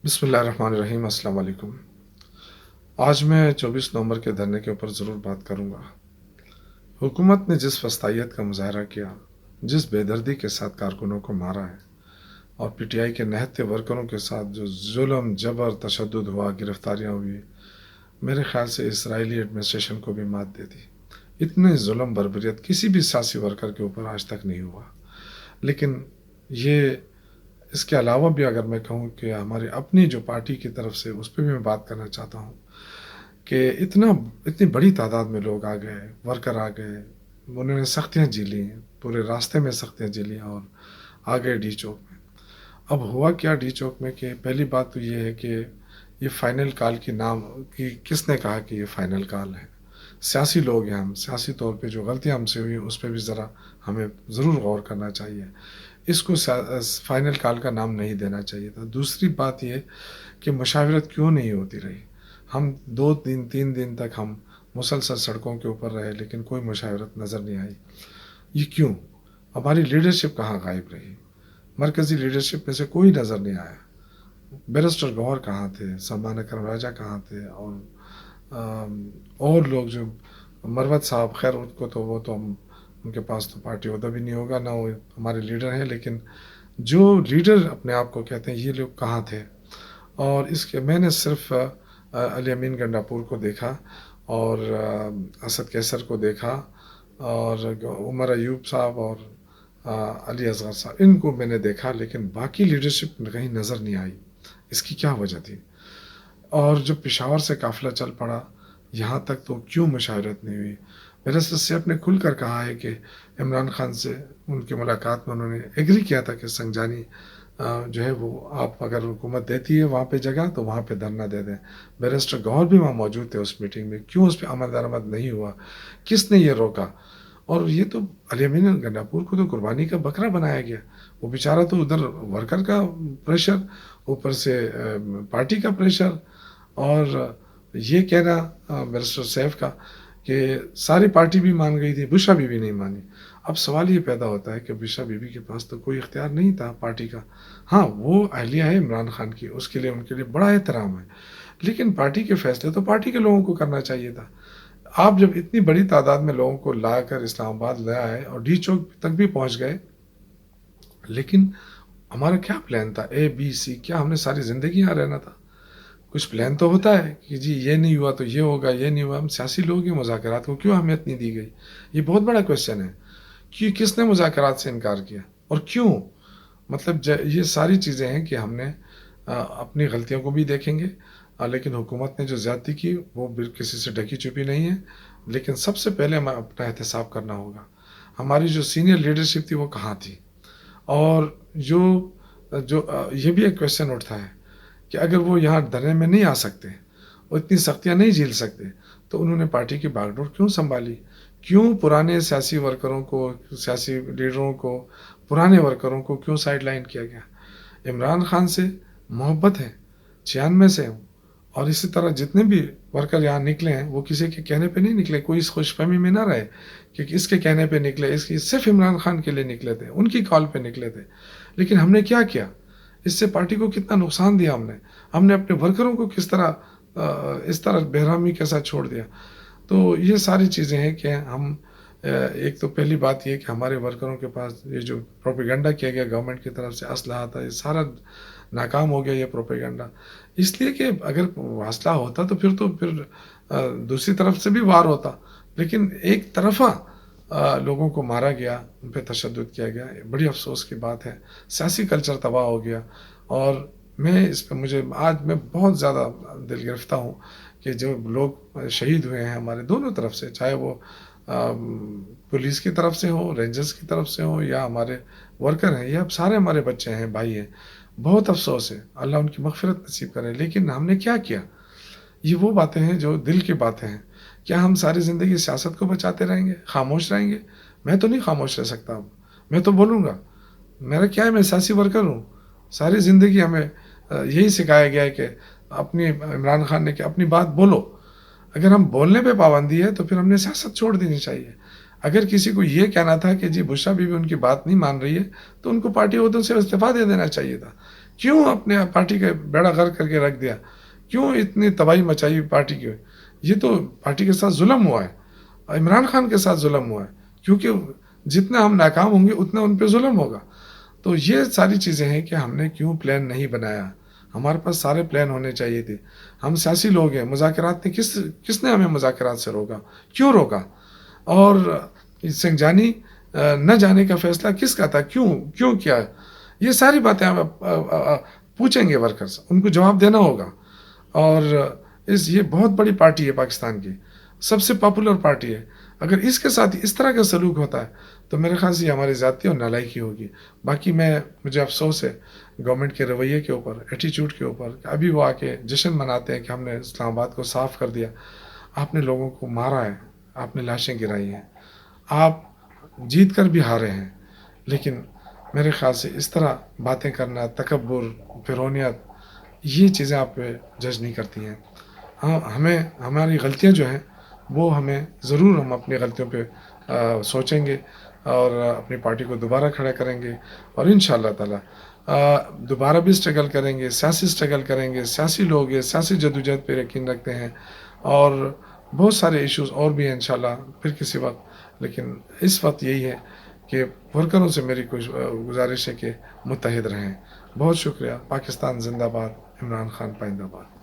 بسم اللہ الرحمن الرحیم۔ السلام علیکم۔ آج میں 24 نومبر کے دھرنے کے اوپر ضرور بات کروں گا۔ حکومت نے جس وسطائیت کا مظاہرہ کیا، جس بے دردی کے ساتھ کارکنوں کو مارا ہے اور پی ٹی آئی کے نہتے ورکروں کے ساتھ جو ظلم، جبر، تشدد ہوا، گرفتاریاں ہوئی، میرے خیال سے اسرائیلی ایڈمنسٹریشن کو بھی مات دے دی۔ اتنے ظلم بربریت کسی بھی سیاسی ورکر کے اوپر آج تک نہیں ہوا۔ لیکن یہ اس کے علاوہ بھی اگر میں کہوں کہ ہماری اپنی جو پارٹی کی طرف سے، اس پہ بھی میں بات کرنا چاہتا ہوں کہ اتنی بڑی تعداد میں لوگ آ گئے، ورکر آ گئے، انہوں نے سختیاں جی لی، پورے راستے میں سختیاں جی لی اور آ گئے ڈی چوک میں۔ اب ہوا کیا ڈی چوک میں کہ پہلی بات تو یہ ہے کہ یہ فائنل کال کی نام کی کس نے کہا کہ یہ فائنل کال ہے؟ سیاسی لوگ ہیں ہم، سیاسی طور پہ جو غلطیاں ہم سے ہوئی اس پہ بھی ذرا ہمیں ضرور غور کرنا چاہیے۔ اس کو فائنل کال کا نام نہیں دینا چاہیے تھا۔ دوسری بات یہ کہ مشاورت کیوں نہیں ہوتی رہی؟ ہم 2 دن 3 دن تک ہم مسلسل سڑکوں کے اوپر رہے لیکن کوئی مشاورت نظر نہیں آئی۔ یہ کیوں؟ ہماری لیڈرشپ کہاں غائب رہی؟ مرکزی لیڈرشپ میں سے کوئی نظر نہیں آیا۔ بیرسٹر گوہر کہاں تھے؟ سلمان اکرم راجہ کہاں تھے؟ اور لوگ جو مروت صاحب، خیر ان کو تو وہ تو ان کے پاس تو پارٹی عہدہ بھی نہیں ہوگا، نہ وہ ہمارے لیڈر ہیں، لیکن جو لیڈر اپنے آپ کو کہتے ہیں یہ لوگ کہاں تھے؟ اور اس کے میں نے صرف علی امین گنڈاپور کو دیکھا اور اسد کیسر کو دیکھا اور عمر ایوب صاحب اور علی اصغر صاحب، ان کو میں نے دیکھا، لیکن باقی لیڈرشپ کہیں نظر نہیں آئی۔ اس کی کیا وجہ تھی؟ اور جب پشاور سے قافلہ چل پڑا یہاں تک تو کیوں مشاورت نہیں ہوئی؟ بیرسٹر سیف نے کھل کر کہا ہے کہ عمران خان سے ان کی ملاقات میں انہوں نے ایگری کیا تھا کہ سنجانی جو ہے وہ آپ اگر حکومت دیتی ہے وہاں پہ جگہ تو وہاں پہ دھرنا دے دیں۔ بیرسٹر گوہر بھی وہاں موجود تھے اس میٹنگ میں، کیوں اس پہ عمل درآمد نہیں ہوا؟ کس نے یہ روکا؟ اور یہ تو علی امین گنڈاپور کو تو قربانی کا بکرا بنایا گیا۔ وہ بیچارہ تو ادھر ورکر کا پریشر، اوپر سے پارٹی کا پریشر، اور یہ کہنا بیرسٹر سیف کا کہ ساری پارٹی بھی مان گئی تھی، بشرا بی بی نہیں مانی۔ اب سوال یہ پیدا ہوتا ہے کہ بشرا بی بی کے پاس تو کوئی اختیار نہیں تھا پارٹی کا۔ ہاں وہ اہلیہ ہے عمران خان کی، اس کے لیے ان کے لیے بڑا احترام ہے، لیکن پارٹی کے فیصلے تو پارٹی کے لوگوں کو کرنا چاہیے تھا۔ آپ جب اتنی بڑی تعداد میں لوگوں کو لا کر اسلام آباد لے آئے اور ڈی چوک تک بھی پہنچ گئے، لیکن ہمارا کیا پلان تھا؟ اے بی سی، کیا ہم نے ساری زندگی یہاں رہنا تھا؟ کچھ پلان تو ہوتا ہے کہ جی یہ نہیں ہوا تو یہ ہوگا، یہ نہیں ہوا۔ ہم سیاسی لوگ ہیں، مذاکرات کو کیوں اہمیت نہیں دی گئی؟ یہ بہت بڑا کویشچن ہے کہ کس نے مذاکرات سے انکار کیا اور کیوں؟ مطلب یہ ساری چیزیں ہیں کہ ہم نے اپنی غلطیوں کو بھی دیکھیں گے، لیکن حکومت نے جو زیادتی کی وہ کسی سے ڈھکی چھپی نہیں ہے۔ لیکن سب سے پہلے ہمیں اپنا احتساب کرنا ہوگا، ہماری جو سینئر لیڈرشپ تھی وہ کہاں تھی؟ اور جو جو یہ بھی ایک کویشچن اٹھتا ہے کہ اگر وہ یہاں دھرنے میں نہیں آ سکتے، وہ اتنی سختیاں نہیں جھیل سکتے، تو انہوں نے پارٹی کی باغ ڈور کیوں سنبھالی؟ کیوں پرانے سیاسی ورکروں کو، سیاسی لیڈروں کو، پرانے ورکروں کو کیوں سائیڈ لائن کیا گیا؟ عمران خان سے محبت ہے 96 سے، اور اسی طرح جتنے بھی ورکر یہاں نکلے ہیں وہ کسی کے کہنے پہ نہیں نکلے۔ کوئی اس خوش فہمی میں نہ رہے کہ اس کے کہنے پہ نکلے، اس کی صرف عمران خان کے لیے نکلے تھے، ان کی کال پہ نکلے تھے۔ لیکن ہم نے کیا کیا؟ اس سے پارٹی کو کتنا نقصان دیا ہم نے اپنے ورکروں کو کس طرح اس طرح بہرامی کے ساتھ چھوڑ دیا۔ تو یہ ساری چیزیں ہیں کہ ہم ایک تو پہلی بات یہ کہ ہمارے ورکروں کے پاس یہ جو پروپیگنڈا کیا گیا گورنمنٹ کی طرف سے، اسلحہ تھا، یہ سارا ناکام ہو گیا یہ پروپیگنڈا۔ اس لیے کہ اگر اسلحہ ہوتا تو پھر دوسری طرف سے بھی وار ہوتا، لیکن ایک طرفہ لوگوں کو مارا گیا، ان پہ تشدد کیا گیا، بڑی افسوس کی بات ہے۔ سیاسی کلچر تباہ ہو گیا، اور میں اس پہ آج میں بہت زیادہ دل گرفتہ ہوں کہ جو لوگ شہید ہوئے ہیں ہمارے دونوں طرف سے، چاہے وہ پولیس کی طرف سے ہوں، رینجرز کی طرف سے ہوں، یا ہمارے ورکر ہیں، یا سارے ہمارے بچے ہیں، بھائی ہیں، بہت افسوس ہے، اللہ ان کی مغفرت نصیب کرے۔ لیکن ہم نے کیا کیا؟ یہ وہ باتیں ہیں جو دل کی باتیں ہیں۔ کیا ہم ساری زندگی سیاست کو بچاتے رہیں گے، خاموش رہیں گے؟ میں تو نہیں خاموش رہ سکتا، اب میں تو بولوں گا۔ میرا کیا ہے، میں سیاسی ورکر ہوں، ساری زندگی ہمیں یہی سکھایا گیا ہے کہ عمران خان نے کہ اپنی بات بولو۔ اگر ہم بولنے پہ پابندی ہے تو پھر ہم نے سیاست چھوڑ دینی چاہیے۔ اگر کسی کو یہ کہنا تھا کہ جی بشرا بی بی ان کی بات نہیں مان رہی ہے تو ان کو پارٹی عہدوں سے استعفیٰ دے دینا چاہیے تھا۔ کیوں اپنے پارٹی کا بیڑا غرق کر کے رکھ دیا؟ کیوں اتنی تباہی مچائی پارٹی کی؟ یہ تو پارٹی کے ساتھ ظلم ہوا ہے، عمران خان کے ساتھ ظلم ہوا ہے، کیونکہ جتنا ہم ناکام ہوں گے اتنا ان پہ ظلم ہوگا۔ تو یہ ساری چیزیں ہیں کہ ہم نے کیوں پلان نہیں بنایا، ہمارے پاس سارے پلان ہونے چاہیے تھے۔ ہم سیاسی لوگ ہیں، مذاکرات نے کس نے ہمیں مذاکرات سے روکا؟ کیوں روکا؟ اور سنجانی نہ جانے کا فیصلہ کس کا تھا؟ کیوں کیا؟ یہ ساری باتیں ہم پوچھیں گے ورکرز، ان کو جواب دینا ہوگا۔ اور یہ بہت بڑی پارٹی ہے پاکستان کی، سب سے پاپولر پارٹی ہے، اگر اس کے ساتھ اس طرح کا سلوک ہوتا ہے تو میرے خیال سے یہ ہماری ذاتی اور نالائکی ہوگی۔ باقی مجھے افسوس ہے گورنمنٹ کے رویے کے اوپر، ایٹیچیوڈ کے اوپر، کہ ابھی وہ آ کے جشن مناتے ہیں کہ ہم نے اسلام آباد کو صاف کر دیا۔ آپ نے لوگوں کو مارا ہے، آپ نے لاشیں گرائی ہیں، آپ جیت کر بھی ہارے ہیں، لیکن میرے خیال سے اس طرح باتیں کرنا، تکبر، فرونیت، یہ چیزیں آپ پہ جج نہیں کرتی ہیں۔ ہاں، ہماری غلطیاں جو ہیں وہ ضرور ہم اپنی غلطیوں پہ سوچیں گے اور اپنی پارٹی کو دوبارہ کھڑا کریں گے، اور انشاءاللہ تعالی دوبارہ بھی اسٹرگل کریں گے، سیاسی اسٹرگل کریں گے۔ سیاسی لوگ ہیں، سیاسی جدوجہد پہ یقین رکھتے ہیں، اور بہت سارے ایشوز اور بھی ہیں انشاءاللہ پھر کسی وقت، لیکن اس وقت یہی ہے کہ ورکروں سے میری گزارش ہے کہ متحد رہیں۔ بہت شکریہ۔ پاکستان زندہ باد، عمران خان پائندہ باد۔